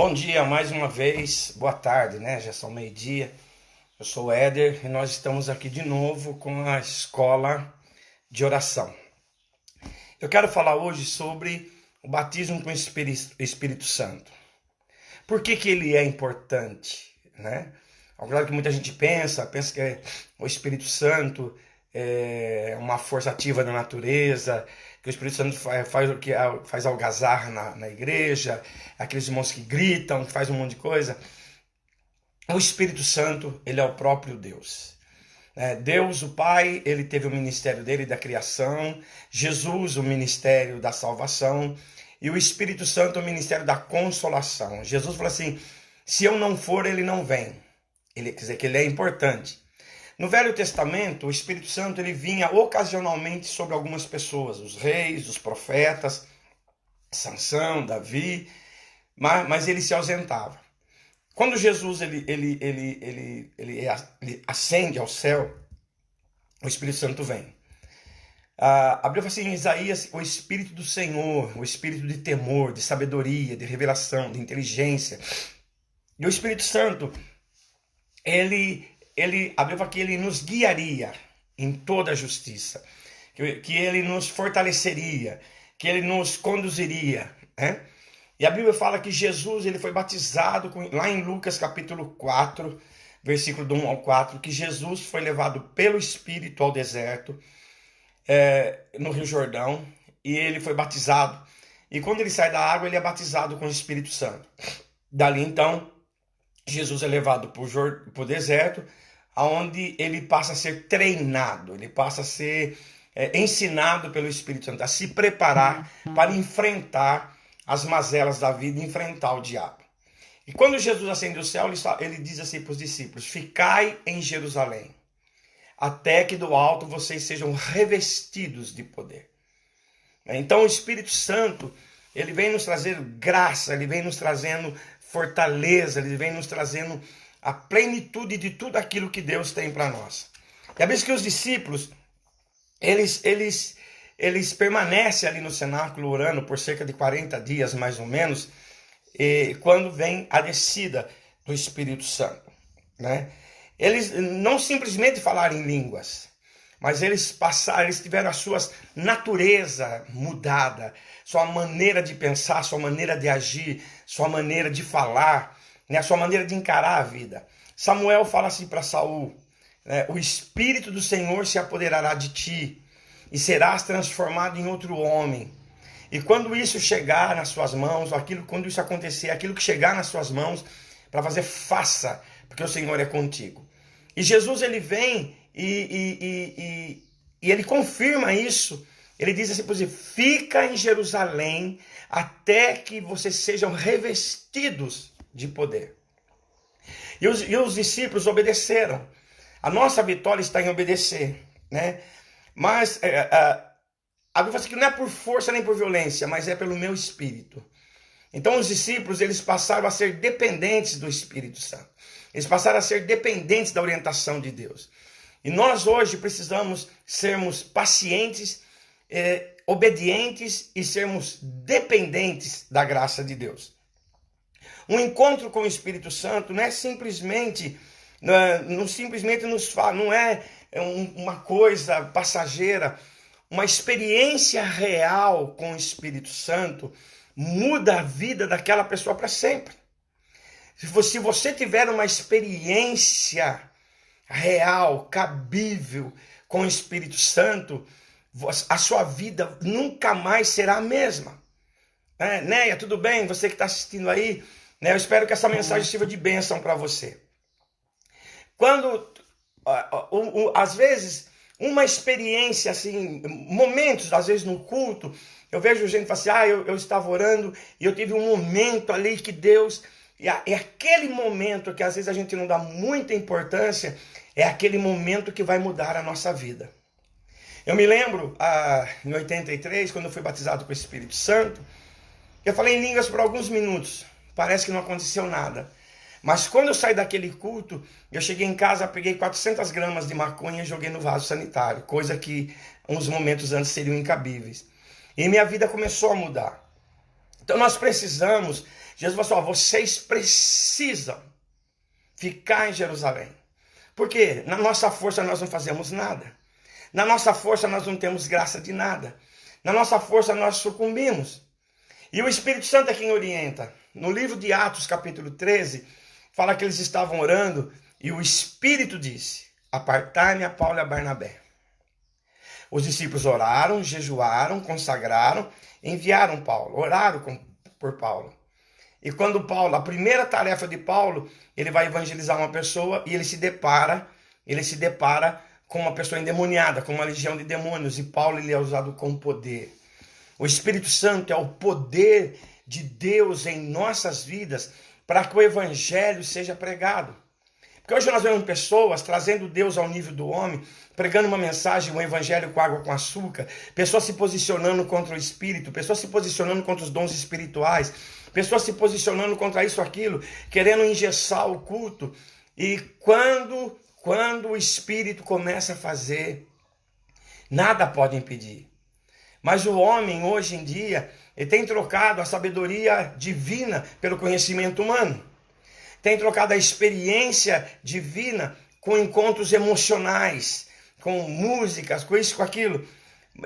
Bom dia mais uma vez, boa tarde, né? Já são meio-dia. Eu sou o Éder e nós estamos aqui de novo com a escola de oração. Eu quero falar hoje sobre o batismo com o Espírito Santo. Por que ele é importante, né? Ao contrário que muita gente pensa que o Espírito Santo é uma força ativa da natureza, que o Espírito Santo faz algazarra na igreja, aqueles irmãos que gritam, que faz um monte de coisa. O Espírito Santo, ele é o próprio Deus. Deus, o Pai, ele teve o ministério dele da criação, Jesus, o ministério da salvação, e o Espírito Santo, o ministério da consolação. Jesus falou assim, se eu não for, ele não vem. Quer dizer que ele é importante. No Velho Testamento, o Espírito Santo ele vinha ocasionalmente sobre algumas pessoas, os reis, os profetas, Sansão, Davi, mas ele se ausentava. Quando Jesus ele ascende ao céu, o Espírito Santo vem. A Bíblia fala assim em Isaías, o Espírito do Senhor, o Espírito de temor, de sabedoria, de revelação, de inteligência. E o Espírito Santo, a Bíblia fala que ele nos guiaria em toda a justiça, que ele nos fortaleceria, que ele nos conduziria, né? E a Bíblia fala que Jesus ele foi batizado, lá em Lucas capítulo 4, versículo do 1 ao 4, que Jesus foi levado pelo Espírito ao deserto, no Rio Jordão, e ele foi batizado. E quando ele sai da água, ele é batizado com o Espírito Santo. Dali então, Jesus é levado para o deserto, onde ele passa a ser treinado, ele passa a ser ensinado pelo Espírito Santo, a se preparar para enfrentar as mazelas da vida, enfrentar o diabo. E quando Jesus ascende ao céu, ele diz assim para os discípulos, ficai em Jerusalém, até que do alto vocês sejam revestidos de poder. Então o Espírito Santo, ele vem nos trazer graça, ele vem nos trazendo fortaleza, ele vem nos trazendo a plenitude de tudo aquilo que Deus tem para nós. E a vez que os discípulos, eles permanecem ali no cenáculo orando por cerca de 40 dias, mais ou menos, quando vem a descida do Espírito Santo, né? Eles não simplesmente falaram em línguas, mas eles tiveram a sua natureza mudada, sua maneira de pensar, sua maneira de agir, sua maneira de falar, né, a sua maneira de encarar a vida. Samuel fala assim para Saul, né, o Espírito do Senhor se apoderará de ti e serás transformado em outro homem. E quando isso chegar nas suas mãos, quando isso acontecer, aquilo que chegar nas suas mãos, para fazer, faça, porque o Senhor é contigo. E Jesus ele vem e ele confirma isso. Ele diz assim, fica em Jerusalém até que vocês sejam revestidos de poder. E os discípulos obedeceram. A nossa vitória está em obedecer, né? Mas a Bíblia fala que não é por força nem por violência, mas é pelo meu Espírito. Então os discípulos eles passaram a ser dependentes do Espírito Santo. Eles passaram a ser dependentes da orientação de Deus. E nós hoje precisamos sermos pacientes, obedientes e sermos dependentes da graça de Deus. Um encontro com o Espírito Santo não é simplesmente, não é uma coisa passageira. Uma experiência real com o Espírito Santo muda a vida daquela pessoa para sempre. Se você tiver uma experiência real, cabível com o Espírito Santo, a sua vida nunca mais será a mesma. Néia, tudo bem? Você que está assistindo aí, né? Eu espero que essa mensagem sirva de bênção para você. Às vezes, uma experiência, assim, momentos, às vezes no culto, eu vejo gente falar assim, eu estava orando e eu tive um momento ali que Deus... E aquele momento que às vezes a gente não dá muita importância, é aquele momento que vai mudar a nossa vida. Eu me lembro, em 83, quando eu fui batizado com o Espírito Santo, eu falei em línguas por alguns minutos, parece que não aconteceu nada. Mas quando eu saí daquele culto, eu cheguei em casa, peguei 400 gramas de maconha e joguei no vaso sanitário, coisa que uns momentos antes seriam incabíveis. E minha vida começou a mudar. Então nós precisamos, Jesus falou assim, ó, vocês precisam ficar em Jerusalém. Porque na nossa força nós não fazemos nada. Na nossa força nós não temos graça de nada. Na nossa força nós sucumbimos. E o Espírito Santo é quem orienta. No livro de Atos, capítulo 13, fala que eles estavam orando e o Espírito disse, apartai-me a Paulo e a Barnabé. Os discípulos oraram, jejuaram, consagraram, enviaram Paulo, oraram por Paulo. E quando Paulo, a primeira tarefa de Paulo, ele vai evangelizar uma pessoa e ele se depara com uma pessoa endemoniada, com uma legião de demônios, e Paulo ele é usado com poder. O Espírito Santo é o poder de Deus em nossas vidas para que o evangelho seja pregado. Porque hoje nós vemos pessoas trazendo Deus ao nível do homem, pregando uma mensagem, um evangelho com água com açúcar, pessoas se posicionando contra o Espírito, pessoas se posicionando contra os dons espirituais, pessoas se posicionando contra isso, aquilo, querendo engessar o culto. E quando o Espírito começa a fazer, nada pode impedir. Mas o homem, hoje em dia, ele tem trocado a sabedoria divina pelo conhecimento humano. Tem trocado a experiência divina com encontros emocionais, com músicas, com isso, com aquilo.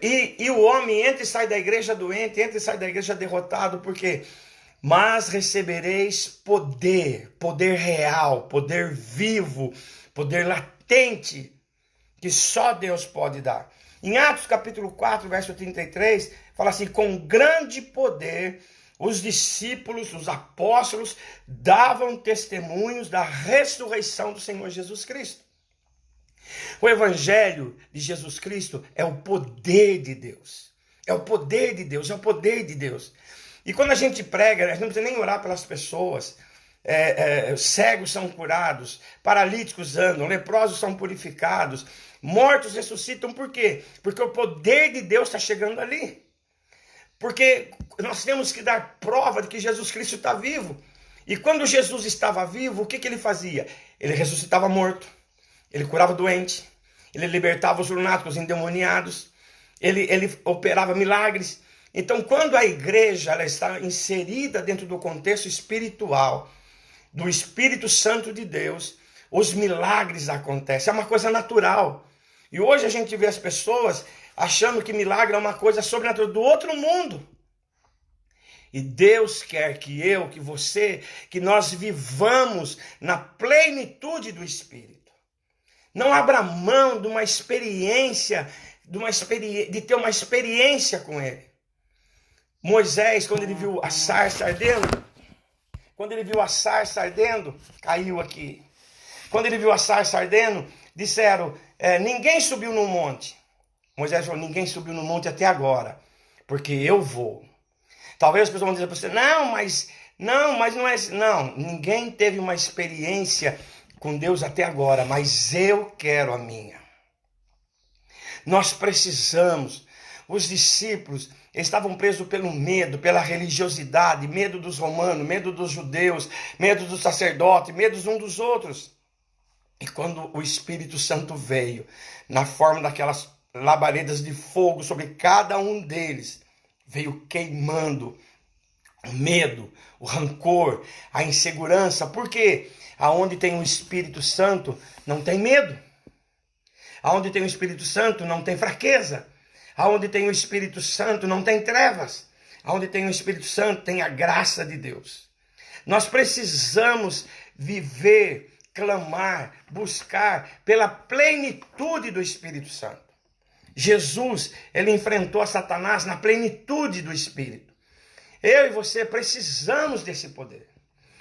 E o homem entra e sai da igreja doente, entra e sai da igreja derrotado, por quê? Mas recebereis poder, poder real, poder vivo, poder latente, que só Deus pode dar. Em Atos capítulo 4, verso 33, fala assim, com grande poder, os discípulos, os apóstolos, davam testemunhos da ressurreição do Senhor Jesus Cristo. O evangelho de Jesus Cristo é o poder de Deus. É o poder de Deus, é o poder de Deus. E quando a gente prega, a gente não precisa nem orar pelas pessoas. Cegos são curados, paralíticos andam, leprosos são purificados, mortos ressuscitam. Por quê? Porque o poder de Deus está chegando ali. Porque nós temos que dar prova de que Jesus Cristo está vivo. E quando Jesus estava vivo, o que ele fazia? Ele ressuscitava morto, ele curava doente, ele libertava os lunáticos, os endemoniados, ele operava milagres. Então, quando a igreja ela está inserida dentro do contexto espiritual, do Espírito Santo de Deus, os milagres acontecem. É uma coisa natural. E hoje a gente vê as pessoas achando que milagre é uma coisa sobrenatural do outro mundo. E Deus quer que eu, que você, que nós vivamos na plenitude do Espírito. Não abra mão de uma experiência, de ter uma experiência com Ele. Moisés, quando ele viu a sarça ardendo, caiu aqui. Quando ele viu a sarça ardendo, disseram, ninguém subiu no monte. Moisés falou, ninguém subiu no monte até agora, porque eu vou. Talvez as pessoas vão dizer para você, não, mas não é assim. Não, ninguém teve uma experiência com Deus até agora, mas eu quero a minha. Nós precisamos, os discípulos estavam presos pelo medo, pela religiosidade, medo dos romanos, medo dos judeus, medo dos sacerdotes, medo uns dos outros. E quando o Espírito Santo veio, na forma daquelas labaredas de fogo sobre cada um deles, veio queimando o medo, o rancor, a insegurança. Por quê? Aonde tem o Espírito Santo, não tem medo. Aonde tem o Espírito Santo, não tem fraqueza. Aonde tem o Espírito Santo, não tem trevas. Aonde tem o Espírito Santo, tem a graça de Deus. Nós precisamos viver, clamar, buscar pela plenitude do Espírito Santo. Jesus, ele enfrentou a Satanás na plenitude do Espírito. Eu e você precisamos desse poder.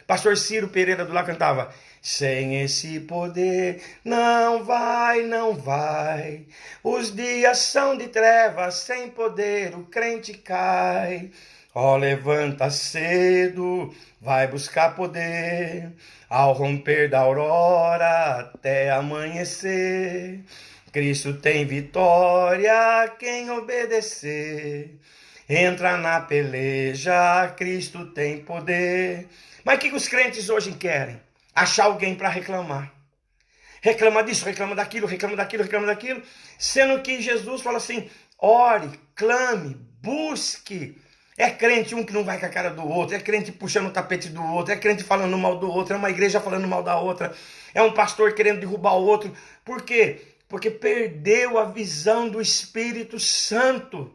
Pastor Ciro Pereira do Lá cantava, sem esse poder não vai, não vai. Os dias são de trevas, sem poder o crente cai. Ó, levanta cedo, vai buscar poder, ao romper da aurora até amanhecer. Cristo tem vitória, quem obedecer. Entra na peleja, Cristo tem poder. Mas o que os crentes hoje querem? Achar alguém para reclamar. Reclama disso, reclama daquilo, reclama daquilo, reclama daquilo. Sendo que Jesus fala assim, ore, clame, busque. É crente um que não vai com a cara do outro, é crente puxando o tapete do outro, é crente falando mal do outro, é uma igreja falando mal da outra, é um pastor querendo derrubar o outro. Por quê? Porque perdeu a visão do Espírito Santo.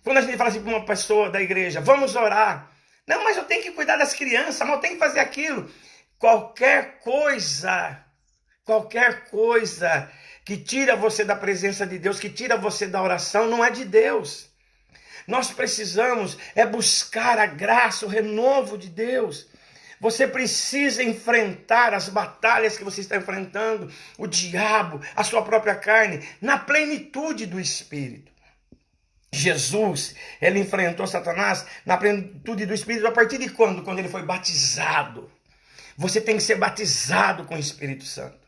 Quando a gente fala assim para uma pessoa da igreja, vamos orar. Não, mas eu tenho que cuidar das crianças, mas eu tenho que fazer aquilo. Qualquer coisa que tira você da presença de Deus, que tira você da oração, não é de Deus. Nós precisamos buscar a graça, o renovo de Deus. Você precisa enfrentar as batalhas que você está enfrentando, o diabo, a sua própria carne, na plenitude do Espírito. Jesus, ele enfrentou Satanás na plenitude do Espírito a partir de quando? Quando ele foi batizado. Você tem que ser batizado com o Espírito Santo.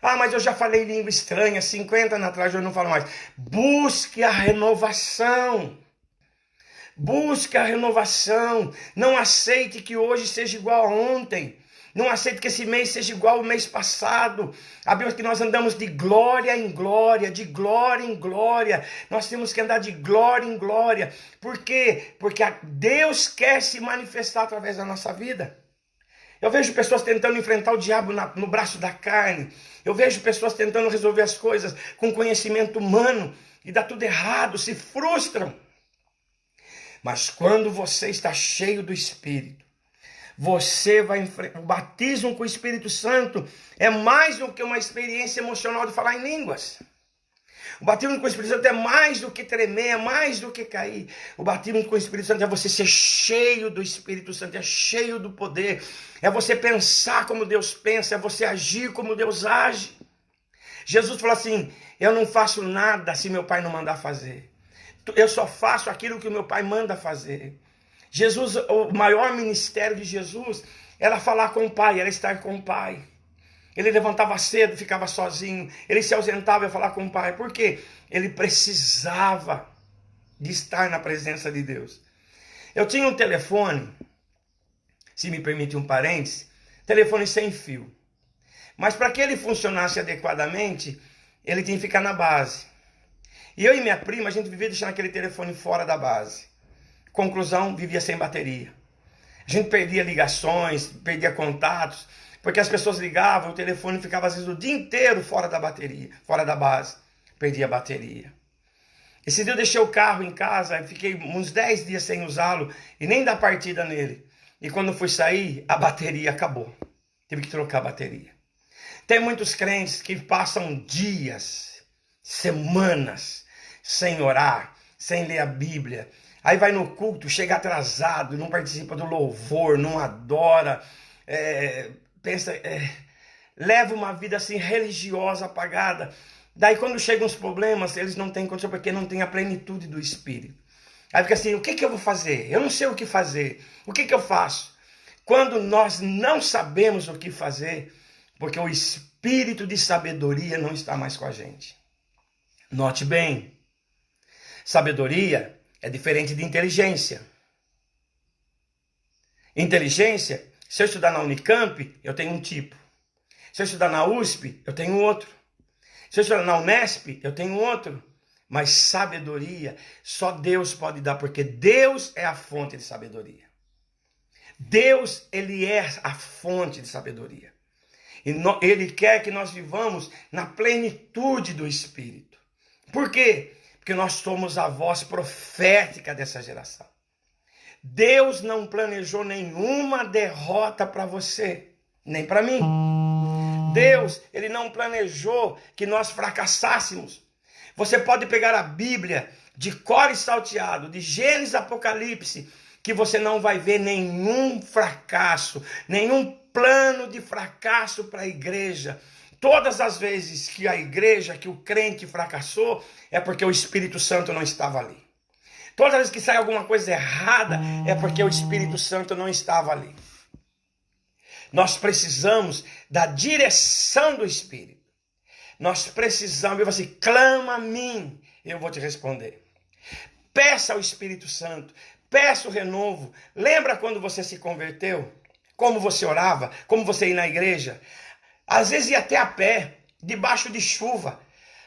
Ah, mas eu já falei língua estranha, 50 anos atrás eu não falo mais. Busque a renovação. Busque a renovação. Não aceite que hoje seja igual a ontem. Não aceite que esse mês seja igual ao mês passado. A Bíblia diz que nós andamos de glória em glória, de glória em glória. Nós temos que andar de glória em glória. Por quê? Porque Deus quer se manifestar através da nossa vida. Eu vejo pessoas tentando enfrentar o diabo no braço da carne. Eu vejo pessoas tentando resolver as coisas com conhecimento humano e dá tudo errado, se frustram. Mas quando você está cheio do Espírito, você vai enfrentar. O batismo com o Espírito Santo é mais do que uma experiência emocional de falar em línguas. O batismo com o Espírito Santo é mais do que tremer, é mais do que cair. O batismo com o Espírito Santo é você ser cheio do Espírito Santo, é cheio do poder. É você pensar como Deus pensa, é você agir como Deus age. Jesus falou assim, eu não faço nada se meu Pai não mandar fazer. Eu só faço aquilo que o meu Pai manda fazer. Jesus, o maior ministério de Jesus era falar com o Pai, era estar com o Pai. Ele levantava cedo, ficava sozinho, ele se ausentava e ia falar com o Pai. Por quê? Ele precisava de estar na presença de Deus. Eu tinha um telefone, se me permite um parênteses, telefone sem fio. Mas para que ele funcionasse adequadamente, ele tinha que ficar na base. E eu e minha prima, a gente vivia deixando aquele telefone fora da base. Conclusão, vivia sem bateria. A gente perdia ligações, perdia contatos, porque as pessoas ligavam, o telefone ficava às vezes o dia inteiro fora da bateria, fora da base. Perdia a bateria. Esse dia eu deixei o carro em casa, fiquei uns 10 dias sem usá-lo e nem dar partida nele. E quando fui sair, a bateria acabou. Tive que trocar a bateria. Tem muitos crentes que passam dias, semanas, sem orar, sem ler a Bíblia. Aí vai no culto, chega atrasado, não participa do louvor, não adora, leva uma vida assim religiosa apagada. Daí quando chegam os problemas, eles não têm condição porque não tem a plenitude do Espírito. Aí fica assim, o que eu vou fazer? Eu não sei o que fazer. O que eu faço? Quando nós não sabemos o que fazer, porque o Espírito de sabedoria não está mais com a gente. Note bem, sabedoria é diferente de inteligência. Inteligência, se eu estudar na Unicamp, eu tenho um tipo. Se eu estudar na USP, eu tenho outro. Se eu estudar na Unesp, eu tenho outro. Mas sabedoria, só Deus pode dar, porque Deus é a fonte de sabedoria. Deus, ele é a fonte de sabedoria. E ele quer que nós vivamos na plenitude do Espírito. Por quê? Porque nós somos a voz profética dessa geração. Deus não planejou nenhuma derrota para você, nem para mim. Deus, ele não planejou que nós fracassássemos. Você pode pegar a Bíblia de cor e salteado, de Gênesis a Apocalipse, que você não vai ver nenhum fracasso, nenhum plano de fracasso para a igreja. Todas as vezes que a igreja, que o crente fracassou, é porque o Espírito Santo não estava ali. Todas as vezes que sai alguma coisa errada, é porque o Espírito Santo não estava ali. Nós precisamos da direção do Espírito. Nós precisamos, ele vai assim, clama a mim, eu vou te responder. Peça ao Espírito Santo, peça o renovo. Lembra quando você se converteu? Como você orava? Como você ia na igreja? Às vezes ia até a pé, debaixo de chuva.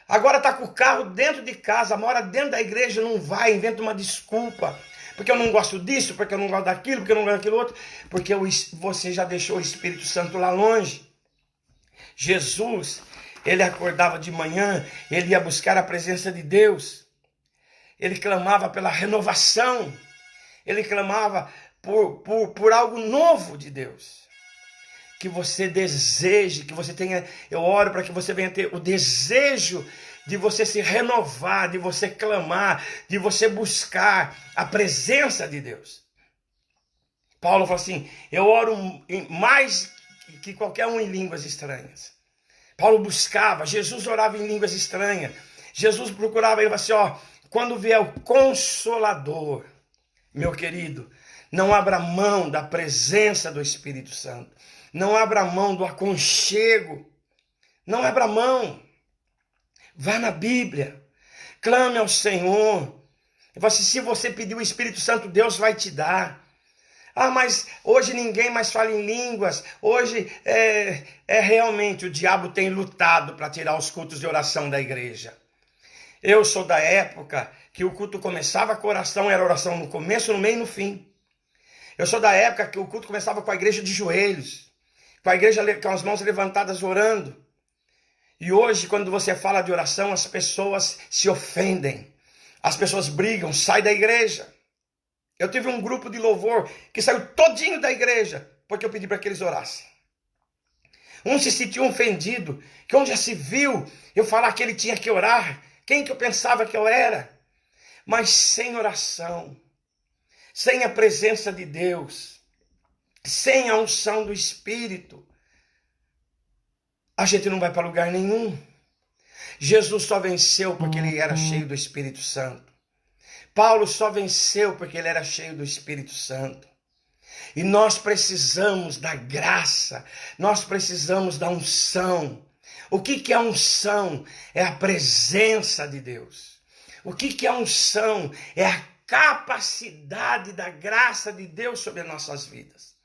Agora está com o carro dentro de casa, mora dentro da igreja, não vai, inventa uma desculpa. Porque eu não gosto disso, porque eu não gosto daquilo, porque eu não gosto daquilo outro. Porque você já deixou o Espírito Santo lá longe. Jesus, ele acordava de manhã, ele ia buscar a presença de Deus. Ele clamava pela renovação. Ele clamava por algo novo de Deus. Que você deseje, que você tenha, eu oro para que você venha ter o desejo de você se renovar, de você clamar, de você buscar a presença de Deus. Paulo falou assim, eu oro mais que qualquer um em línguas estranhas. Paulo buscava, Jesus orava em línguas estranhas. Jesus procurava, ele falou assim, ó, quando vier o Consolador, meu querido, não abra mão da presença do Espírito Santo. Não abra mão do aconchego. Não abra mão. Vá na Bíblia. Clame ao Senhor. Se você pedir o Espírito Santo, Deus vai te dar. Ah, mas hoje ninguém mais fala em línguas. Hoje realmente o diabo tem lutado para tirar os cultos de oração da igreja. Eu sou da época que o culto começava com oração, era oração no começo, no meio e no fim. Eu sou da época que o culto começava com a igreja de joelhos, com a igreja com as mãos levantadas orando. E hoje, quando você fala de oração, as pessoas se ofendem, as pessoas brigam, saem da igreja. Eu tive um grupo de louvor que saiu todinho da igreja, porque eu pedi para que eles orassem. Um se sentiu ofendido, que onde já se viu eu falar que ele tinha que orar, quem que eu pensava que eu era? Mas sem oração, sem a presença de Deus, sem a unção do Espírito, a gente não vai para lugar nenhum. Jesus só venceu porque ele era cheio do Espírito Santo. Paulo só venceu porque ele era cheio do Espírito Santo. E nós precisamos da graça, nós precisamos da unção. O que é a unção? É a presença de Deus. O que é a unção? É a capacidade da graça de Deus sobre as nossas vidas.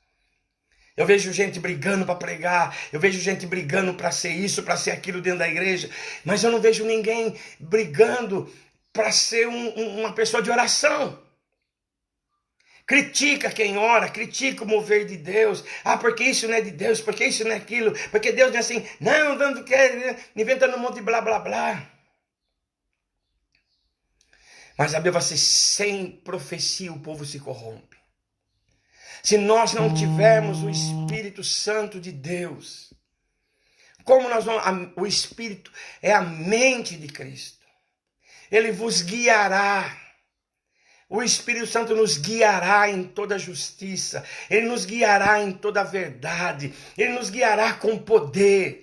Eu vejo gente brigando para pregar, eu vejo gente brigando para ser isso, para ser aquilo dentro da igreja, mas eu não vejo ninguém brigando para ser uma pessoa de oração. Critica quem ora, critica o mover de Deus. Ah, porque isso não é de Deus, porque isso não é aquilo, porque Deus não é assim. Não, inventando um monte de blá, blá, blá. Mas a Bíblia fala assim, sem profecia o povo se corrompe. Se nós não tivermos o Espírito Santo de Deus, como nós vamos, o Espírito é a mente de Cristo. Ele vos guiará. O Espírito Santo nos guiará em toda justiça. Ele nos guiará em toda verdade. Ele nos guiará com poder.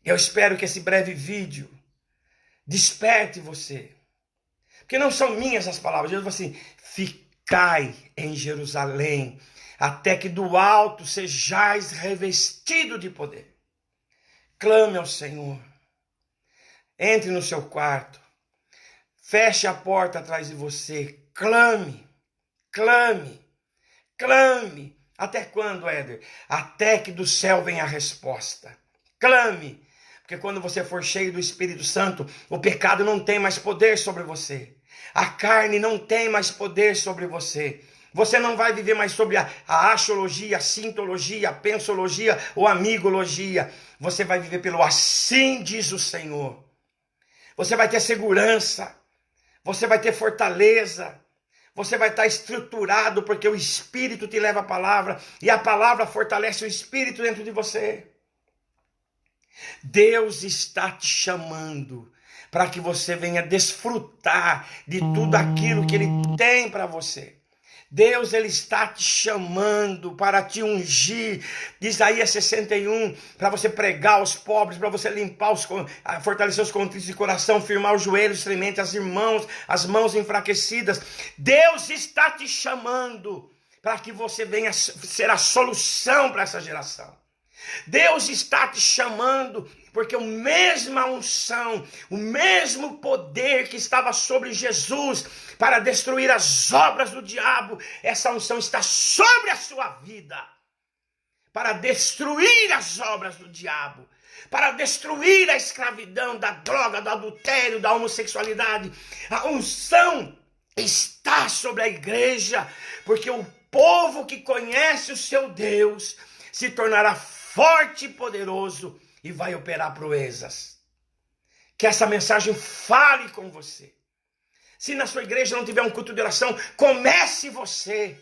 Eu espero que esse breve vídeo desperte você. Porque não são minhas as palavras. Jesus falou assim, ficai em Jerusalém, até que do alto sejais revestido de poder. Clame ao Senhor. Entre no seu quarto. Feche a porta atrás de você. Clame. Clame. Clame. Até quando, Éder? Até que do céu venha a resposta. Clame. Porque quando você for cheio do Espírito Santo, o pecado não tem mais poder sobre você. A carne não tem mais poder sobre você. Você não vai viver mais sobre a axiologia, a sintologia, a pensologia ou a amigologia. Você vai viver pelo assim diz o Senhor. Você vai ter segurança. Você vai ter fortaleza. Você vai estar estruturado porque o Espírito te leva a palavra. E a palavra fortalece o Espírito dentro de você. Deus está te chamando para que você venha desfrutar de tudo aquilo que Ele tem para você. Deus, Ele está te chamando para te ungir, de Isaías 61, para você pregar aos pobres, para você limpar, fortalecer os contritos de coração, firmar os joelhos trementes, as mãos enfraquecidas. Deus está te chamando para que você venha ser a solução para essa geração. Deus está te chamando porque a mesma unção, o mesmo poder que estava sobre Jesus para destruir as obras do diabo, essa unção está sobre a sua vida para destruir as obras do diabo. para destruir a escravidão da droga, do adultério, da homossexualidade. A unção está sobre a igreja, porque o povo que conhece o seu Deus se tornará forte e poderoso e vai operar proezas. Que essa mensagem fale com você. Se na sua igreja não tiver um culto de oração, comece você.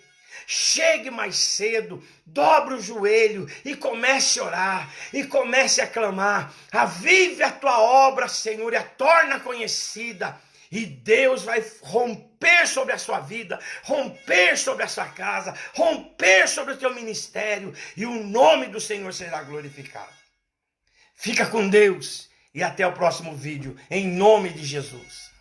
Chegue mais cedo, dobre o joelho e comece a orar, e comece a clamar. Avive a tua obra, Senhor, e a torna conhecida. E Deus vai romper sobre a sua vida, romper sobre a sua casa, romper sobre o teu ministério, e o nome do Senhor será glorificado. Fica com Deus e até o próximo vídeo, em nome de Jesus.